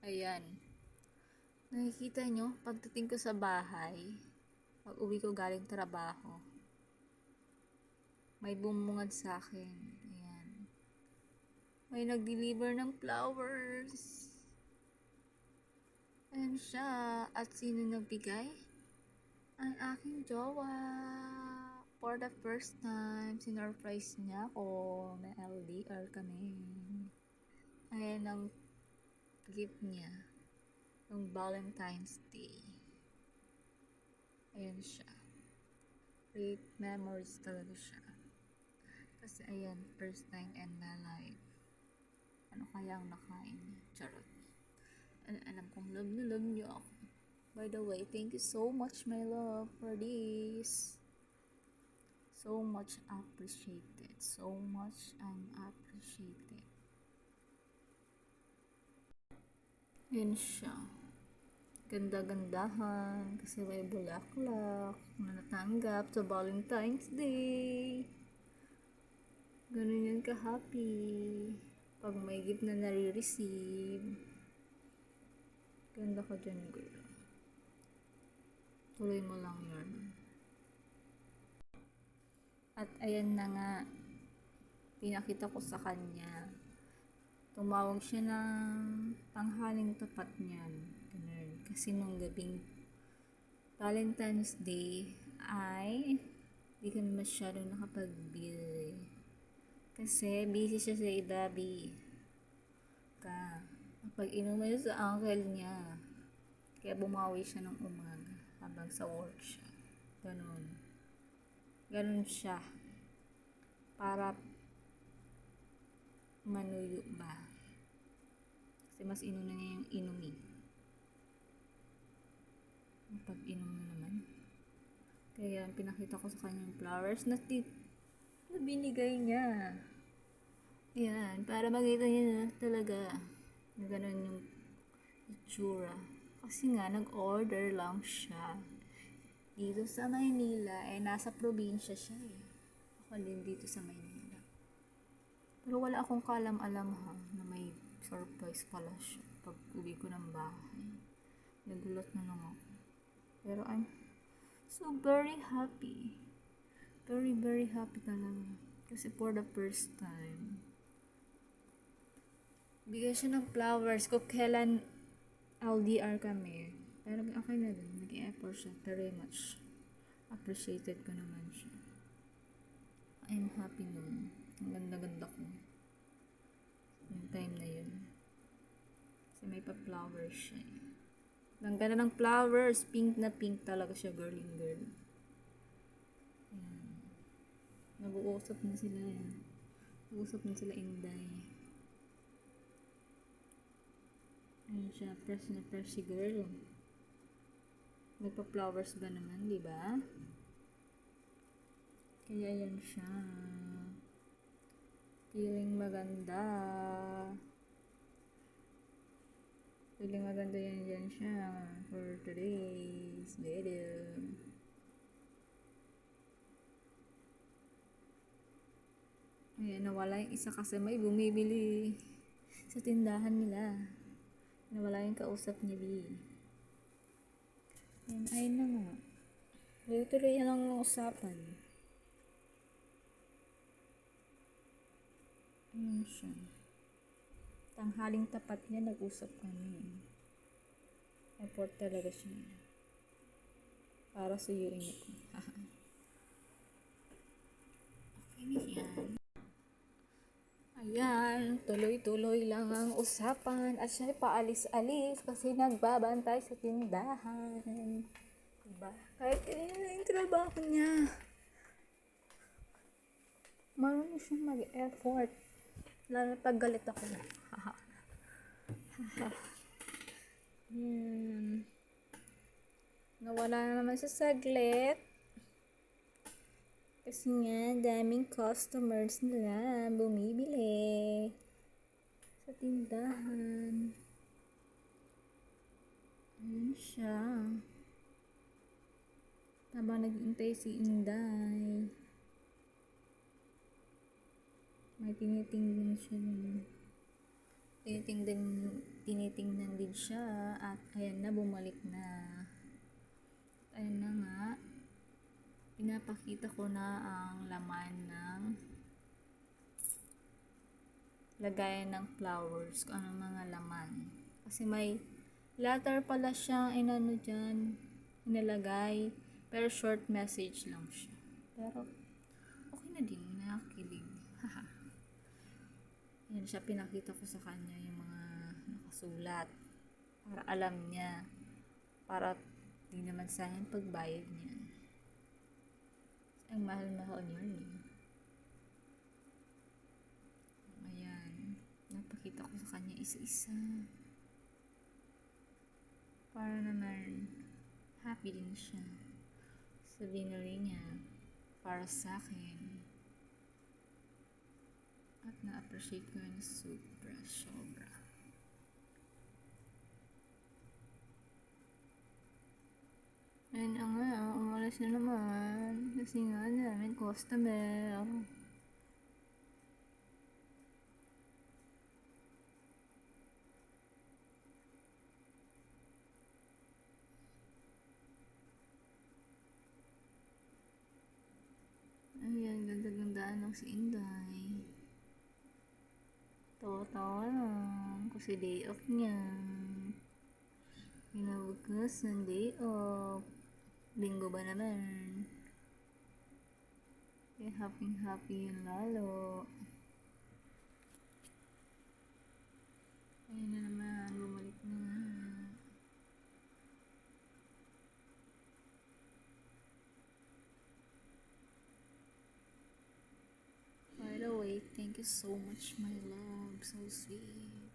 Ayan. Nakikita nyo, pagdating ko sa bahay, pag uwi ko galing trabaho, may bumungad sa akin. Ayan. May nag-deliver ng flowers. Ayan siya. At sino nagbigay? Ang aking jowa. For the first time, sinurprise niya ako na LDR kami. Ayan ang gift niya. Ng Valentine's Day. Ayan siya. Great memories talaga siya. Kasi ayan, first time in my life. Ano kaya ang nakain niya? Charot. Alam kong love na love niyo ako. By the way, thank you so much, my love, for this. So much appreciated. So much I'm appreciated. Yan siya. Ganda-gandahan kasi may bulaklak na natanggap sa Valentine's Day. Ganun yun ka-happy pag may gift na nare-receive. Ganda ka dyan, girl. Tuloy mo lang yun. At ayan na nga, pinakita ko sa kanya. Tumawag siya ng tanghaling tapat niyan. Ganun. Kasi nung gabing Valentine's Day ay di kami masyadong nakapag-bill. Kasi busy siya sa ibabi. Napag-inuman niya sa uncle niya. Kaya bumawi siya ng umaga habang sa work siya. Ganun. Ganun siya. Para manuyo ba. Kasi mas inuna niya yung inumi. Pag-inom na naman. Kaya pinakita ko sa kanya yung flowers na binigay niya. Yan, para makita niya na talaga na ganun yung itsura. Kasi nga, nag-order lang siya. Dito sa Maynila, nasa probinsya siya eh. Ako din dito sa Maynila. Pero wala akong kalam-alam ha, na may surprise pala siya pag uwi ko ng bahay. Nagulat na lang ako. Pero I'm so very happy. Very, very happy talaga. Kasi for the first time, bigay siya ng flowers ko kailan LDR kami. Pero okay na din. Nag-i-effort siya. Very much. Appreciated ko naman siya. I'm happy nun. Ang ganda-ganda ko. Yung time na yun. Kasi may pa-flowers siya. Ang ganda ng flowers. Pink na pink talaga siya. Girling girl. Ayan. Nag-uusap na sila. Nag-uusap na sila Inday. Ayan siya. Fresh na fresh si girl. Nagpa-flowers ba naman, di ba? Kaya yan siya. Feeling maganda. Feeling maganda yan siya for today's video. Ayan, nawala yung isa kasi may bumibili sa tindahan nila. Nawala yung kausap niya, B. Ayan, ayun na nga. Tuloy-tuloy yan ang usapan. Ayan siya. Tanghaling tapat niya, nag-usap kami. Effort talaga siya. Para suyuin ako. Okay na yan. Ayan, tuloy-tuloy lang ang usapan. At siya paalis-alis kasi nagbabantay sa tindahan. Diba? Kahit kanina na yung trabaho niya. Marunong siyang mag-effort. Lalo pag galit ako. Nawala na naman sa saglit. Kasi nga, daming customers nila bumibili sa tindahan. Ayan siya. Habang nag-iintay si Inday, may tinitingnan siya. tinitingnan din siya at ayan na, bumalik na. Ayan na nga, pinapakita ko na ang laman ng lagayan ng flowers, kung anong mga laman. Kasi may letter pala siyang inano dyan, inalagay, pero short message lang siya. Pero okay na din, nakakilig. Haha. Yan siya, pinakita ko sa kanya yung mga nakasulat para alam niya, para di naman sayang pagbayad niya. Ang mahal-mahal yun eh. Ayan, napakita ko sa kanya isa-isa para naman happy din siya sa binili niya para sa akin. At na-appreciate ko yun sobra. Ayun na nga, umalis na naman. Kasi nga namin customer. Ayan, ganda-gandaan ng si Inday. Tawa-tawa lang kasi day off niya. Kinabukasan day off. Linggo ba naman? Kaya happy yun lalo. Ayun na naman, bumalik na. By the way, thank you so much, my love. So sweet.